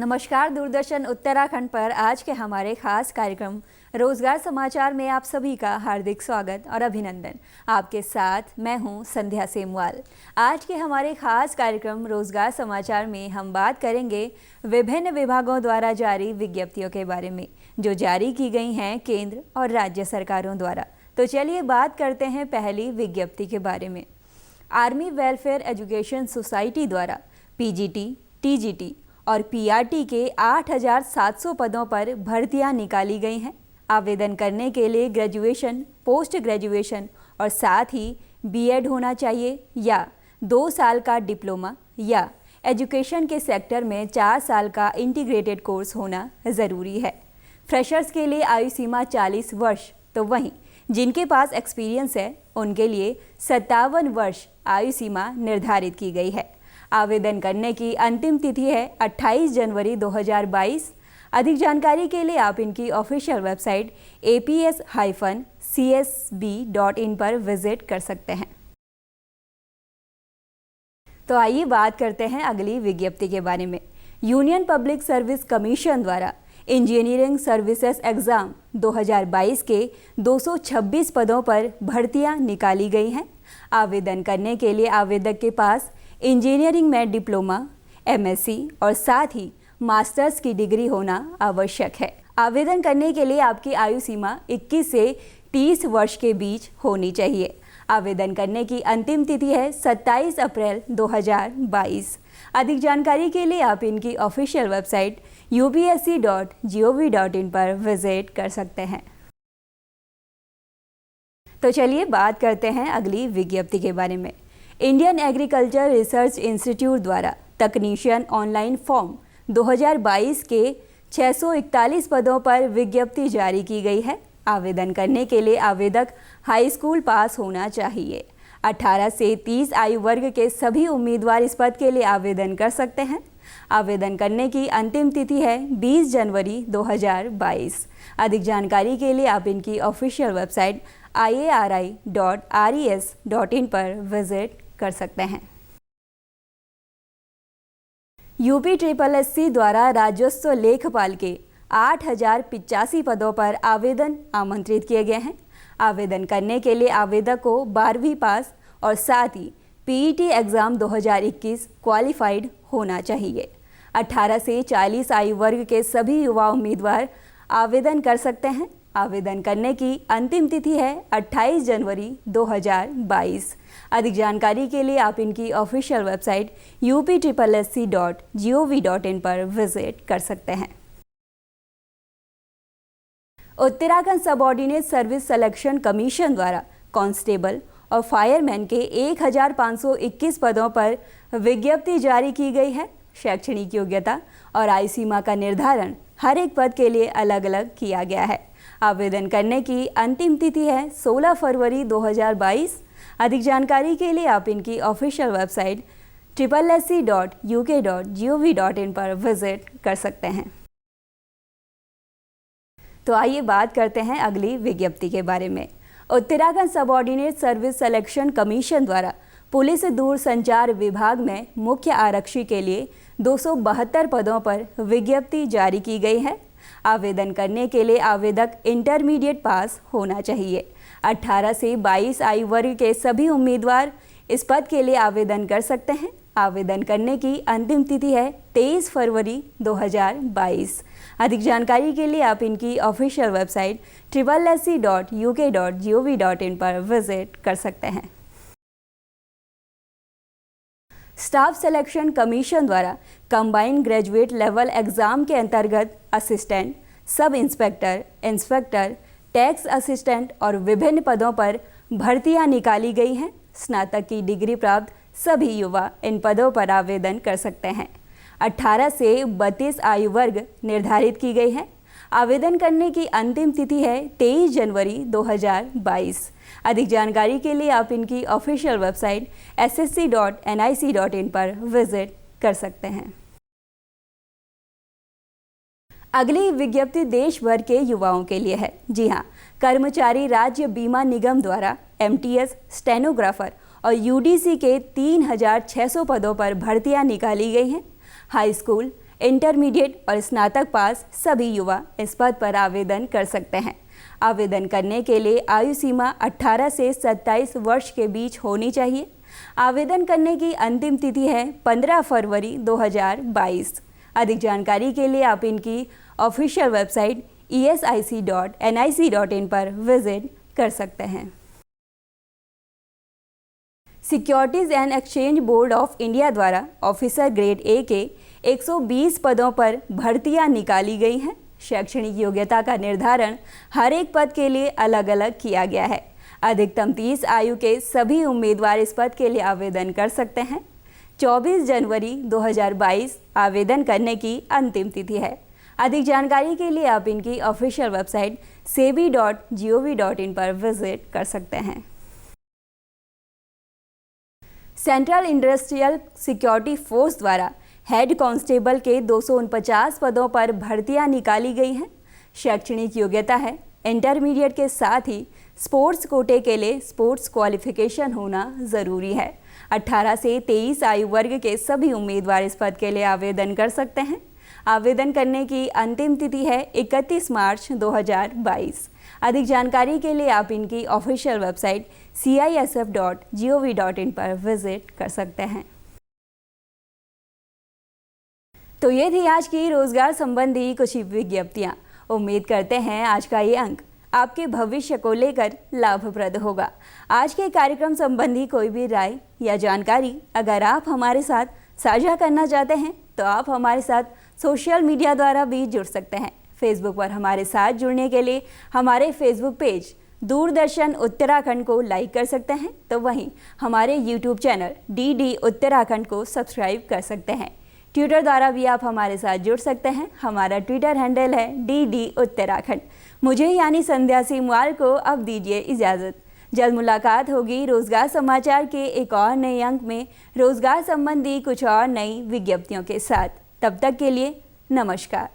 नमस्कार। दूरदर्शन उत्तराखंड पर आज के हमारे खास कार्यक्रम रोजगार समाचार में आप सभी का हार्दिक स्वागत और अभिनंदन। आपके साथ मैं हूं संध्या सेमवाल। आज के हमारे खास कार्यक्रम रोजगार समाचार में हम बात करेंगे विभिन्न विभागों द्वारा जारी विज्ञप्तियों के बारे में जो जारी की गई हैं केंद्र और राज्य सरकारों द्वारा। तो चलिए बात करते हैं पहली विज्ञप्ति के बारे में। आर्मी वेलफेयर एजुकेशन सोसाइटी द्वारा पीजीटी, टीजीटी और पीआरटी के 8,700 पदों पर भर्तियां निकाली गई हैं। आवेदन करने के लिए ग्रेजुएशन, पोस्ट ग्रेजुएशन और साथ ही बीएड होना चाहिए या 2 साल का डिप्लोमा या एजुकेशन के सेक्टर में 4 साल का इंटीग्रेटेड कोर्स होना ज़रूरी है। फ्रेशर्स के लिए आयु सीमा 40 वर्ष, तो वहीं जिनके पास एक्सपीरियंस है उनके लिए 57 वर्ष आयु सीमा निर्धारित की गई है। आवेदन करने की अंतिम तिथि है 28 जनवरी 2022। अधिक जानकारी के लिए आप इनकी ऑफिशियल वेबसाइट aps-csb.in पर विजिट कर सकते हैं। तो आइए बात करते हैं अगली विज्ञप्ति के बारे में। यूनियन पब्लिक सर्विस कमीशन द्वारा इंजीनियरिंग सर्विसेज एग्ज़ाम 2022 के 226 पदों पर भर्तियां निकाली गई हैं। आवेदन करने के लिए आवेदक के पास इंजीनियरिंग में डिप्लोमा, एमएससी और साथ ही मास्टर्स की डिग्री होना आवश्यक है। आवेदन करने के लिए आपकी आयु सीमा 21 से 30 वर्ष के बीच होनी चाहिए। आवेदन करने की अंतिम तिथि है 27 अप्रैल 2022। अधिक जानकारी के लिए आप इनकी ऑफिशियल वेबसाइट upsc.gov.in पर विजिट कर सकते हैं। तो चलिए बात करते हैं अगली विज्ञप्ति के बारे में। इंडियन एग्रीकल्चर रिसर्च इंस्टीट्यूट द्वारा तकनीशियन ऑनलाइन फॉर्म 2022 के 641 पदों पर विज्ञप्ति जारी की गई है। आवेदन करने के लिए आवेदक हाई स्कूल पास होना चाहिए। 18 से 30 आयु वर्ग के सभी उम्मीदवार इस पद के लिए आवेदन कर सकते हैं। आवेदन करने की अंतिम तिथि है 20 जनवरी 2022। अधिक जानकारी के लिए आप इनकी ऑफिशियल वेबसाइट iari.res.in पर विजिट कर सकते हैं। UPSSC द्वारा राजस्व लेखपाल के 8,085 पदों पर आवेदन आमंत्रित किए गए हैं। आवेदन करने के लिए आवेदक को 12वीं पास और साथ ही पीईटी एग्ज़ाम 2021 क्वालिफाइड होना चाहिए। 18 से 40 आयु वर्ग के सभी युवा उम्मीदवार आवेदन कर सकते हैं। आवेदन करने की अंतिम तिथि है 28 जनवरी 2022। अधिक जानकारी के लिए आप इनकी ऑफिशियल वेबसाइट upsssc.gov.in पर विजिट कर सकते हैं। Uttarakhand subordinate service selection commission द्वारा कांस्टेबल और फायरमैन के 1,521 पदों पर विज्ञप्ति जारी की गई है। शैक्षणिक योग्यता और आयु सीमा का निर्धारण हर एक पद के लिए अलग अलग किया गया है। आवेदन करने की अंतिम तिथि है 16 फरवरी 2022। अधिक जानकारी के लिए आप इनकी ऑफिशियल वेबसाइट www.uk.gov.in पर विजिट कर सकते हैं। तो आइए बात करते हैं अगली विज्ञप्ति के बारे में। Uttarakhand subordinate service selection commission द्वारा पुलिस दूरसंचार विभाग में मुख्य आरक्षी के लिए 272 पदों पर विज्ञप्ति जारी की गई है। आवेदन करने के लिए आवेदक इंटरमीडिएट पास होना चाहिए। 18 से 22 आयु वर्ग के सभी उम्मीदवार इस पद के लिए आवेदन कर सकते हैं। आवेदन करने की अंतिम तिथि है 23 फरवरी 2022। अधिक जानकारी के लिए आप इनकी ऑफिशियल वेबसाइट www.uk.gov.in पर विजिट कर सकते हैं। स्टाफ सिलेक्शन कमीशन द्वारा कंबाइंड ग्रेजुएट लेवल एग्ज़ाम के अंतर्गत assistant, sub inspector, inspector, tax assistant और विभिन्न पदों पर भर्तियां निकाली गई हैं। स्नातक की डिग्री प्राप्त सभी युवा इन पदों पर आवेदन कर सकते हैं। 18 से 32 आयु वर्ग निर्धारित की गई है। आवेदन करने की अंतिम तिथि है 23 जनवरी 2022। अधिक जानकारी के लिए आप इनकी ऑफिशियल वेबसाइट ssc.nic.in पर विजिट कर सकते हैं। अगली विज्ञप्ति देश भर के युवाओं के लिए है। जी हाँ, कर्मचारी राज्य बीमा निगम द्वारा MTS, स्टेनोग्राफर और UDC के 3,600 पदों पर भर्तियां निकाली गई हैं। हाई स्कूल, इंटरमीडिएट और स्नातक पास सभी युवा इस पद पर आवेदन कर सकते हैं। आवेदन करने के लिए आयु सीमा 18 से 27 वर्ष के बीच होनी चाहिए। आवेदन करने की अंतिम तिथि है 15 फरवरी 2022। अधिक जानकारी के लिए आप इनकी ऑफिशियल वेबसाइट esic.nic.in पर विजिट कर सकते हैं। Securities and exchange board of India द्वारा ऑफिसर ग्रेड ए के 120 पदों पर भर्तियां निकाली गई हैं। शैक्षणिक योग्यता का निर्धारण हर एक पद के लिए अलग अलग किया गया है। अधिकतम 30 आयु के सभी उम्मीदवार इस पद के लिए आवेदन कर सकते हैं। 24 जनवरी 2022 आवेदन करने की अंतिम तिथि है। अधिक जानकारी के लिए आप इनकी ऑफिशियल वेबसाइट sebi.gov.in पर विजिट कर सकते हैं। सेंट्रल इंडस्ट्रियल सिक्योरिटी फोर्स द्वारा हेड कांस्टेबल के 249 पदों पर भर्तियां निकाली गई हैं। शैक्षणिक योग्यता है इंटरमीडिएट के साथ ही स्पोर्ट्स कोटे के लिए स्पोर्ट्स क्वालिफिकेशन होना ज़रूरी है। 18 से 23 आयु वर्ग के सभी उम्मीदवार इस पद के लिए आवेदन कर सकते हैं। आवेदन करने की अंतिम तिथि है 31 मार्च 2022। अधिक जानकारी के लिए आप इनकी ऑफिशियल वेबसाइट cisf.gov.in पर विजिट कर सकते हैं। तो ये थी आज की रोजगार संबंधी कुछ विज्ञप्तियाँ। उम्मीद करते हैं आज का ये अंक आपके भविष्य को लेकर लाभप्रद होगा। आज के कार्यक्रम संबंधी कोई भी राय या जानकारी अगर आप हमारे साथ साझा करना चाहते हैं तो आप हमारे साथ सोशल मीडिया द्वारा भी जुड़ सकते हैं। फेसबुक पर हमारे साथ जुड़ने के लिए हमारे फेसबुक पेज दूरदर्शन उत्तराखंड को लाइक कर सकते हैं, तो वहीं हमारे यूट्यूब चैनल DD उत्तराखंड को सब्सक्राइब कर सकते हैं। ट्विटर द्वारा भी आप हमारे साथ जुड़ सकते हैं। हमारा ट्विटर हैंडल है DD उत्तराखंड। मुझे यानी संध्या सीमवाल को अब दीजिए इजाज़त। जल्द मुलाकात होगी रोजगार समाचार के एक और नए अंक में रोजगार संबंधी कुछ और नई विज्ञप्तियों के साथ। तब तक के लिए नमस्कार।